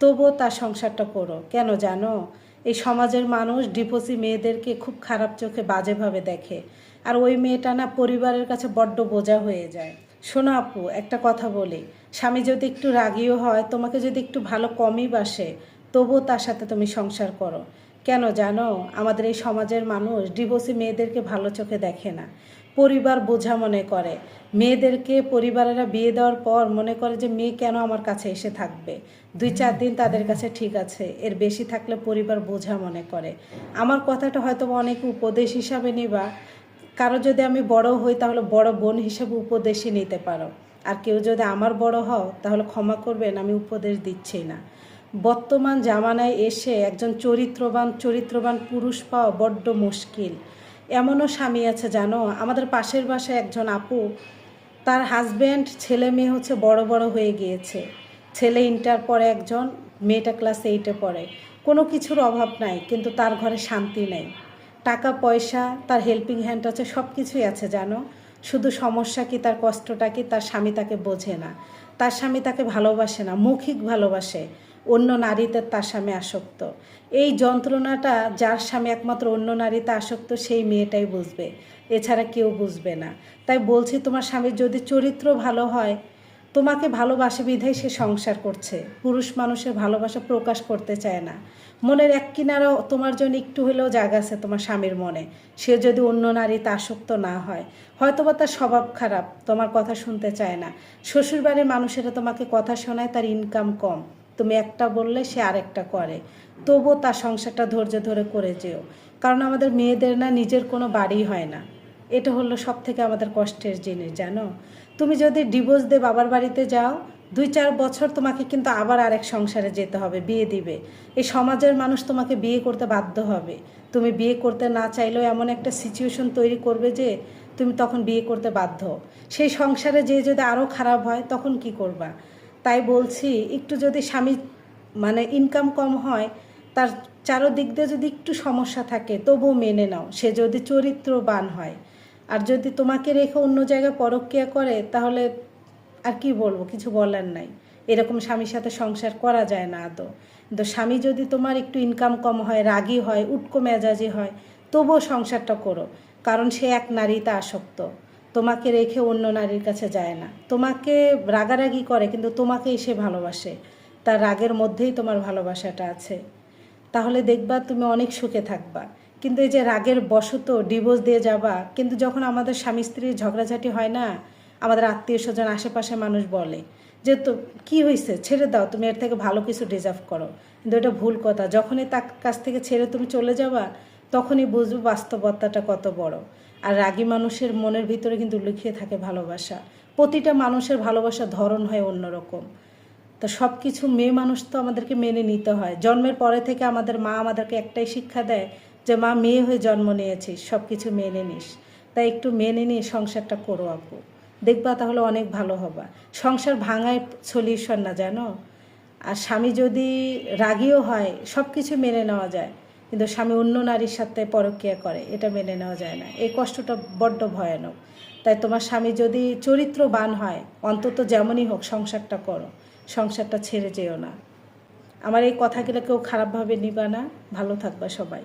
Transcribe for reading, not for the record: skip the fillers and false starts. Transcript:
তবুও তার সংসারটা করো। কেন জানো? এই সমাজের মানুষ ডিভোর্সি মেয়েদেরকে খুব খারাপ চোখে বাজেভাবে দেখে, আর ওই মেয়েটা না পরিবারের কাছে বড্ড বোঝা হয়ে যায়। শোনো আপু, একটা কথা বলি, স্বামী যদি একটু রাগীও হয়, তোমাকে যদি একটু ভালো কমই বাসে, তবুও তার সাথে তুমি সংসার করো। কেন জানো? আমাদের এই সমাজের মানুষ ডিভোর্সি মেয়েদেরকে ভালো চোখে দেখে না, পরিবার বোঝা মনে করে। মেয়েদেরকে পরিবারেরা বিয়ে দেওয়ার পর মনে করে যে মেয়ে কেন আমার কাছে এসে থাকবে, 2-4 দিন তাদের কাছে ঠিক আছে, এর বেশি থাকলে পরিবার বোঝা মনে করে। আমার কথাটা হয়তো অনেক উপদেশ হিসাবে নিবা, কারো যদি আমি বড় হই তাহলে বড় বোন হিসেবে উপদেশই নিতে পারো, আর কেউ যদি আমার বড় হও তাহলে ক্ষমা করবেন, আমি উপদেশ দিচ্ছি না। বর্তমান জামানায় এসে একজন চরিত্রবান পুরুষ পাওয়া বড্ড মুশকিল। এমনও স্বামী আছে জানো, আমাদের পাশের বাসায় একজন আপু, তার হাজব্যান্ড ছেলে মেয়ে হচ্ছে বড় বড় হয়ে গিয়েছে। ছেলে ইন্টার পড়ে একজন, মেয়েটা ক্লাস 8-এ পড়ে। কোনো কিছুর অভাব নাই, কিন্তু তার ঘরে শান্তি নেই। টাকা পয়সা, তার হেল্পিং হ্যান্ড আছে, সব কিছুই আছে জানো। শুধু সমস্যা কি, তার কষ্টটা কি, তার স্বামী তাকে বোঝে না। তার স্বামী তাকে ভালোবাসে না, মৌখিক ভালোবাসে, অন্য নারীতে তার স্বামী আসক্ত। এই যন্ত্রণাটা যার স্বামী একমাত্র অন্য নারীতে আসক্ত, সেই মেয়েটাই বুঝবে, এছাড়া কেউ বুঝবে না। তাই বলছি, তোমার স্বামীর যদি চরিত্র ভালো হয়, তোমাকে ভালোবাসে বিধায় সে সংসার করছে। পুরুষ মানুষের ভালোবাসা প্রকাশ করতে চায় না। মনের এক কিনারাও তোমার জন্য একটু হলেও জায়গা আছে তোমার স্বামীর মনে। সে যদি অন্য নারীতে আসক্ত না হয়, হয়তোবা তার স্বভাব খারাপ, তোমার কথা শুনতে চায় না। শ্বশুরবাড়ির মানুষেরা তোমাকে কথা শোনায়, তার ইনকাম কম, তুমি একটা বললে সে আরেকটা করে, তবুও তার সংসারটা ধৈর্য ধরে করে যেও। কারণ আমাদের মেয়েদের না নিজের কোনো বাড়ি হয় না, এটা হলো সব থেকে আমাদের কষ্টের জিনিস জানো। তুমি যদি ডিভোর্স দিয়ে বাবার বাড়িতে যাও, 2-4 বছর তোমাকে কিন্তু আবার আরেক সংসারে যেতে হবে, বিয়ে দিবে। এই সমাজের মানুষ তোমাকে বিয়ে করতে বাধ্য হবে। তুমি বিয়ে করতে না চাইলেও এমন একটা সিচুয়েশন তৈরি করবে যে তুমি তখন বিয়ে করতে বাধ্য। সেই সংসারে যে যদি আরও খারাপ হয়, তখন কি করবা? তাই বলছি, একটু যদি স্বামী ইনকাম কম হয়, তার চারোদিক দিয়ে যদি একটু সমস্যা থাকে, তবুও মেনে নাও, সে যদি চরিত্রবান হয়। আর যদি তোমাকে রেখে অন্য জায়গায় পরক্রিয়া করে, তাহলে আর কি বলবো, কিছু বলার নাই। এরকম স্বামীর সাথে সংসার করা যায় না আদৌ। কিন্তু স্বামী যদি তোমার একটু ইনকাম কম হয়, রাগী হয়, উটকো মেজাজি হয়, তবুও সংসারটা করো। কারণ সে এক নারীতে আসক্ত, তোমাকে রেখে অন্য নারীর কাছে যায় না। তোমাকে রাগারাগি করে, কিন্তু তোমাকেই সে ভালোবাসে, তার রাগের মধ্যেই তোমার ভালোবাসাটা আছে। তাহলে দেখবা তুমি অনেক সুখে থাকবা। কিন্তু এই যে রাগের বশত ডিভোর্স দিয়ে যাবা, কিন্তু যখন আমাদের স্বামী স্ত্রীর ঝগড়াঝাটি হয় না, আমাদের আত্মীয় স্বজন আশেপাশে মানুষ বলে যে তো কী হয়েছে, ছেড়ে দাও, তুমি এর থেকে ভালো কিছু ডিজার্ভ করো। কিন্তু এটা ভুল কথা। যখনই তার কাছ থেকে ছেড়ে তুমি চলে যাবা, তখনই বুঝবে বাস্তবতাটা কত বড়। আর রাগী মানুষের মনের ভিতরে কিন্তু লুকিয়ে থাকে ভালোবাসা। প্রতিটা মানুষের ভালোবাসার ধরন হয় অন্যরকম। তো সব কিছু মেয়ে মানুষ তো আমাদেরকে মেনে নিতে হয়। জন্মের পরে থেকে আমাদের মা আমাদেরকে একটাই শিক্ষা দেয় যে মা, মেয়ে হয়ে জন্ম নিয়েছিস, সব কিছু মেনে নিস। তাই একটু মেনে নিয়ে সংসারটা করো আপু, দেখবা তাহলে অনেক ভালো হবা। সংসার ভাঙায় সলিউশন না জানো। আর স্বামী যদি রাগীও হয়, সব কিছু মেনে নেওয়া যায়, কিন্তু স্বামী অন্য নারীর সাথে পরক্রিয়া করে, এটা মেনে নেওয়া যায় না। এই কষ্টটা বড্ড ভয়ানক। তাই তোমার স্বামী যদি চরিত্রবান হয়, অন্তত যেমনই হোক সংসারটা করো, সংসারটা ছেড়ে যেও না। আমার এই কথাগুলো কেউ খারাপভাবে নিবা না। ভালো থাকবা সবাই।